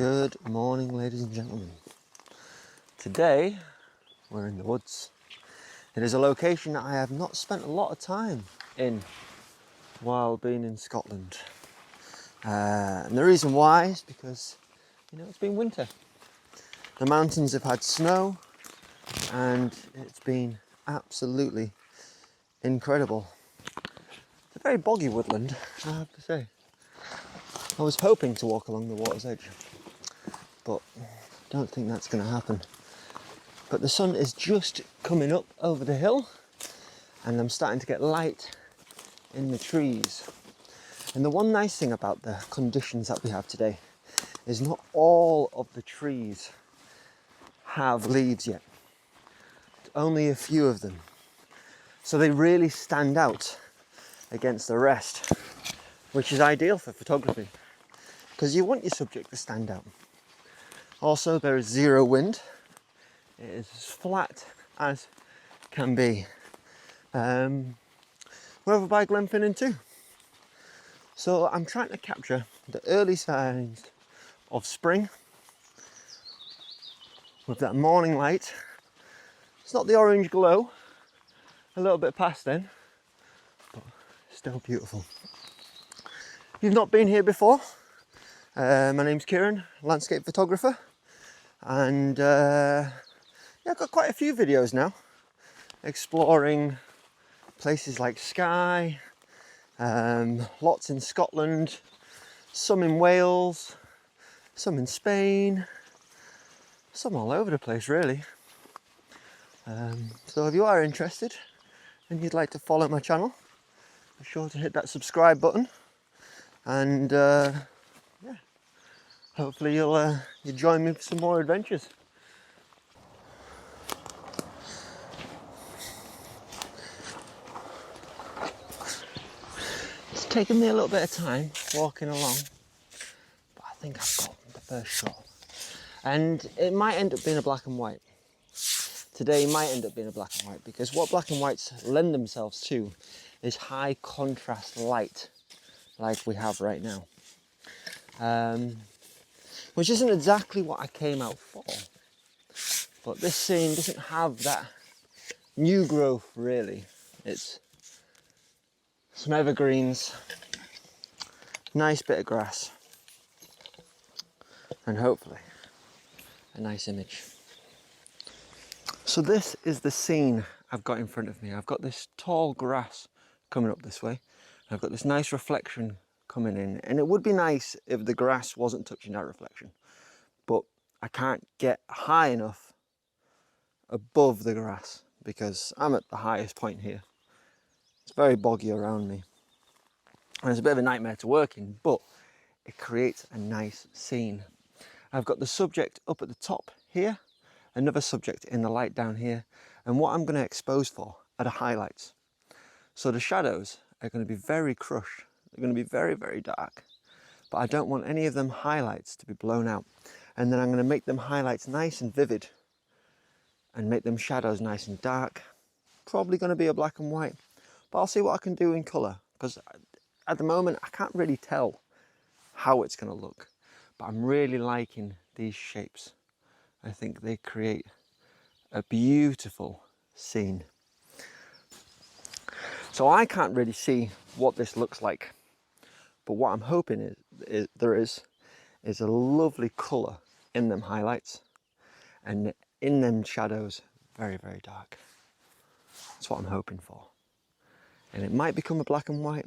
Good morning, ladies and gentlemen. Today we're in the woods. It is a location that I have not spent a lot of time in while being in Scotland. And the reason why is because, it's been winter. The mountains have had snow and it's been absolutely incredible. It's a very boggy woodland, I have to say. I was hoping to walk along the water's edge, but don't think that's going to happen. But the sun is just coming up over the hill and I'm starting to get light in the trees. And the one nice thing about the conditions that we have today is not all of the trees have leaves yet. Only a few of them. So they really stand out against the rest, which is ideal for photography because you want your subject to stand out. Also, there is zero wind. It is as flat as can be. We're over by GlenFinnan too. So I'm trying to capture the early signs of spring with that morning light. It's not the orange glow, a little bit past then, but still beautiful. If you've not been here before, my name's Kieran, landscape photographer, and I've got quite a few videos now exploring places like Skye, lots in Scotland, some in Wales, some in Spain, some all over the place really. So if you are interested and you'd like to follow my channel, be sure to hit that subscribe button, and hopefully you'll join me for some more adventures. It's taken me a little bit of time walking along, but I think I've got the first shot. And it might end up being a black and white. Today might end up being a black and white because what black and whites lend themselves to is high contrast light like we have right now. Which isn't exactly what I came out for. But this scene doesn't have that new growth really. It's some evergreens, nice bit of grass, and hopefully a nice image. So this is the scene I've got in front of me. I've got this tall grass coming up this way. I've got this nice reflection coming in, and it would be nice if the grass wasn't touching that reflection, but I can't get high enough above the grass because I'm at the highest point here. It's very boggy around me and it's a bit of a nightmare to work in, but it creates a nice scene. I've got the subject up at the top here, another subject in the light down here, and what I'm going to expose for are the highlights. So the shadows are going to be very crushed. They're going to be very, very dark, but I don't want any of them highlights to be blown out. And then I'm going to make them highlights nice and vivid and make them shadows nice and dark. Probably going to be a black and white, but I'll see what I can do in colour because at the moment I can't really tell how it's going to look, but I'm really liking these shapes. I think they create a beautiful scene. So I can't really see what this looks like, but what I'm hoping is there is a lovely colour in them highlights and in them shadows very, very dark. That's what I'm hoping for. And it might become a black and white,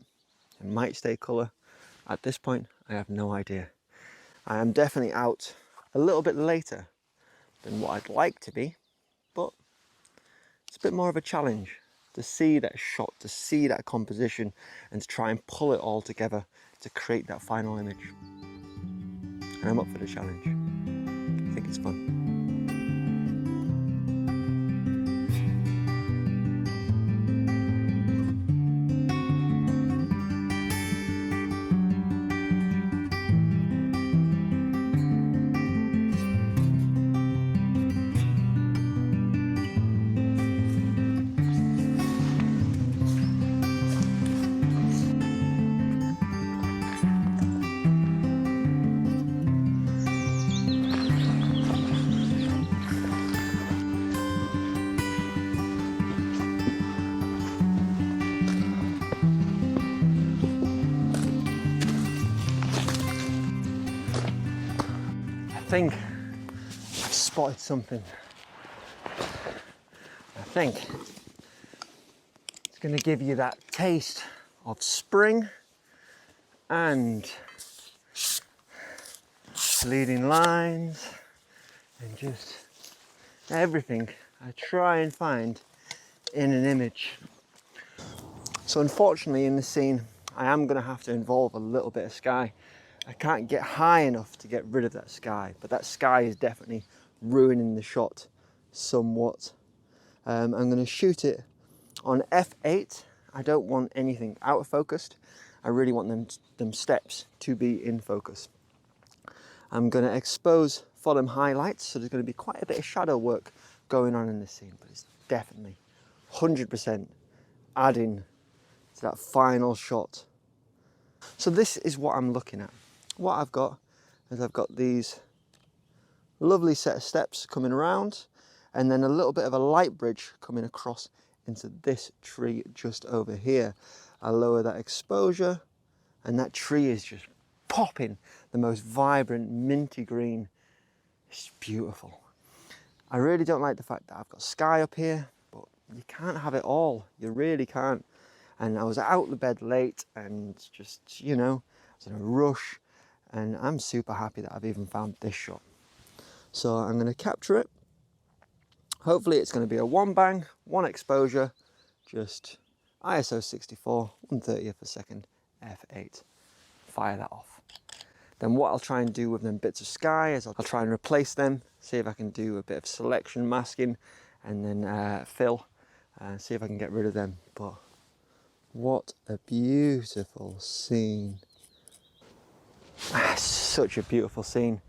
it might stay colour. At this point I have no idea. I am definitely out a little bit later than what I'd like to be, but it's a bit more of a challenge to see that shot, to see that composition, and to try and pull it all together to create that final image. And I'm up for the challenge. I think it's fun. think I've spotted something. I think it's going to give you that taste of spring and leading lines and just everything I try and find in an image. So unfortunately in this scene, I am going to have to involve a little bit of sky. I can't get high enough to get rid of that sky, but that sky is definitely ruining the shot somewhat. I'm going to shoot it on f8. I don't want anything out of focus. I really want them steps to be in focus. I'm going to expose for them highlights, so there's going to be quite a bit of shadow work going on in this scene, but it's definitely 100% adding to that final shot. So this is what I'm looking at. What I've got is I've got these lovely set of steps coming around, and then a little bit of a light bridge coming across into this tree just over here. I lower that exposure and that tree is just popping the most vibrant minty green. It's beautiful. I really don't like the fact that I've got sky up here, but you can't have it all. You really can't. And I was out of bed late and just, you know, I was in a rush, and I'm super happy that I've even found this shot. So I'm going to capture it. Hopefully it's going to be a one bang, one exposure, just ISO 64, 1/30th of a second, f8. Fire that off. Then what I'll try and do with them bits of sky is I'll try and replace them, see if I can do a bit of selection masking, and then fill, see if I can get rid of them. But what a beautiful scene. Such a beautiful scene.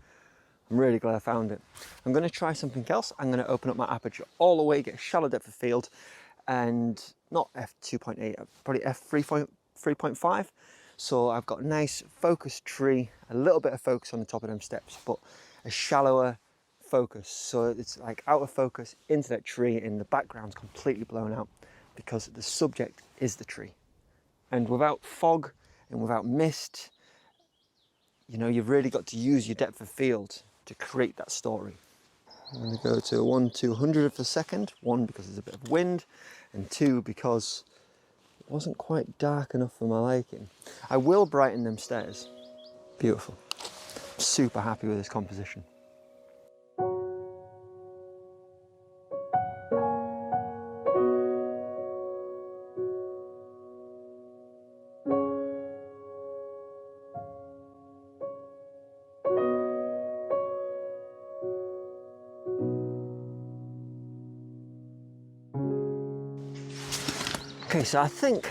I'm really glad I found it. I'm going to try something else. I'm going to open up my aperture all the way, get a shallow depth of field, and not f2.8, probably f3.5. So I've got a nice focused tree, a little bit of focus on the top of them steps, but a shallower focus. So it's like out of focus into that tree, and the background's completely blown out because the subject is the tree. And without fog and without mist, you know, you've really got to use your depth of field to create that story. I'm going to go to 1/200th of a second. 1 because there's a bit of wind, and 2 because it wasn't quite dark enough for my liking. I will brighten them stairs. Beautiful. Super happy with this composition. Okay, so I think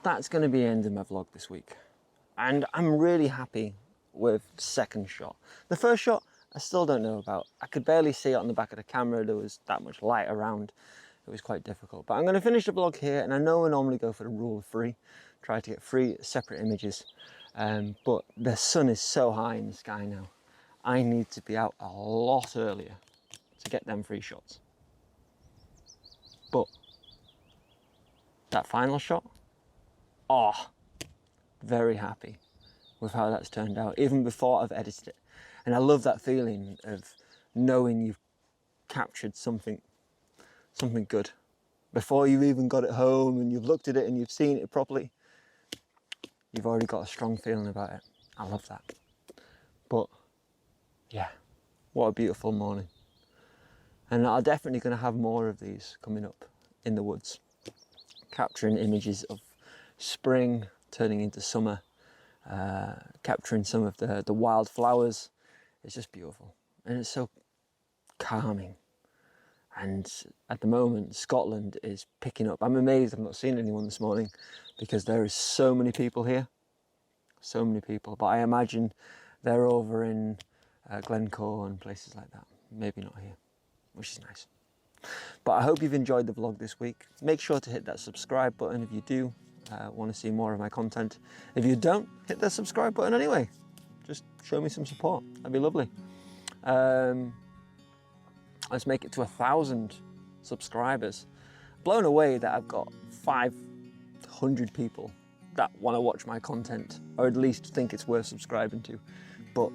that's going to be the end of my vlog this week. And I'm really happy with the second shot. The first shot, I still don't know about. I could barely see it on the back of the camera. There was that much light around. It was quite difficult. But I'm going to finish the vlog here, and I know I normally go for the rule of 3. Try to get 3 separate images. But the sun is so high in the sky now. I need to be out a lot earlier to get them 3 shots. But that final shot, oh, very happy with how that's turned out, even before I've edited it. And I love that feeling of knowing you've captured something good before you've even got it home and you've looked at it and you've seen it properly. You've already got a strong feeling about it. I love that. But yeah, what a beautiful morning. And I'm definitely going to have more of these coming up in the woods, capturing images of spring turning into summer, capturing some of the wild flowers. It's just beautiful, and it's so calming. And at the moment, Scotland is picking up. I'm amazed I've not seen anyone this morning, because there is so many people here, so many people. But I imagine they're over in Glencoe and places like that. Maybe not here, which is nice. But I hope you've enjoyed the vlog this week. Make sure to hit that subscribe button if you do want to see more of my content. If you don't, hit the subscribe button anyway. Just show me some support. That'd be lovely. Let's make it to 1,000 subscribers. Blown away that I've got 500 people that want to watch my content, or at least think it's worth subscribing to. But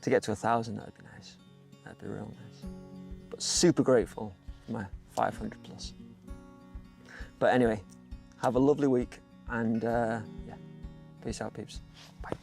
To get to 1,000, that'd be nice. That'd be real nice. But super grateful for my 500 plus. But anyway, have a lovely week and yeah, peace out, peeps. Bye.